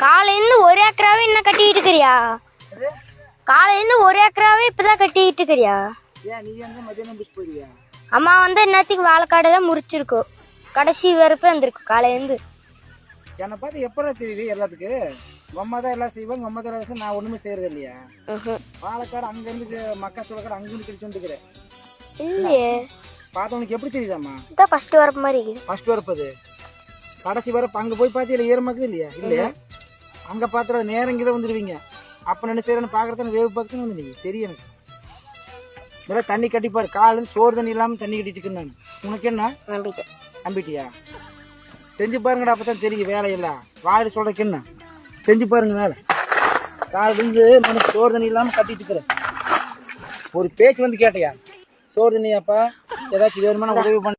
காலையில ஒரு ஏக்கராவே என்ன கட்டிட்டு இருக்கிறியா? காலையில ஒரு ஏக்கராவே இப்பதான் கட்டிட்டு இருக்கிறியா? அம்மா வந்து இன்னத்துக்கு வாழைக்காடெல்லாம் முறிச்சிருக்கோம். கடைசி வரப்ப வந்திருக்கு காலையிலேருந்து. என்னை பார்த்து எப்போ தெரியுது எல்லாத்துக்கு? அம்மா தான் எல்லாம் செய்வாங்க, அம்மா தான் நான் ஒண்ணுமே செய்யறது இல்லையா? வாழைக்காடு அங்க இருந்து மக்கா சோளக்காடு அங்க இருந்து கிடிச்சு வந்துக்கிறேன் இல்லையே. பார்த்தவனுக்கு எப்படி தெரியுதாம்மா? இதான் ஃபர்ஸ்ட் வரப்பு மாதிரி. ஃபர்ஸ்ட் வரப்பது கடைசி வரப்பு அங்க போய் பார்த்தீங்களா? ஈரமாக்குது இல்லையா? இல்லையா? அங்க பாத்துறது நேரங்கிதான் வந்துருவீங்க. அப்ப என்ன செய்யறேன்னு பாக்குறத வேவு பார்த்து வந்து நீங்க சரி எனக்கு நல்லா தண்ணி கட்டிப்பாரு. காலையில சோறு தண்ணி இல்லாம தண்ணி கட்டிட்டு இருக்கேன் நான். உனக்கு என்ன நம்பிட்டியா? செஞ்சு பாருங்கடா, அப்பதான் தெரியும் வேலையெல்லாம். வாயில சொல்றதுக்கு என்ன செஞ்சு பாருங்க வேலை. காலையில இருந்து நான் சோறு தண்ணி இல்லாம கட்டிட்டு இருக்கிறேன். ஒரு பேச்சு வந்து கேட்டையா? சோறு தண்ணியாப்பா ஏதாச்சும் வேணுமா உதவி பண்ண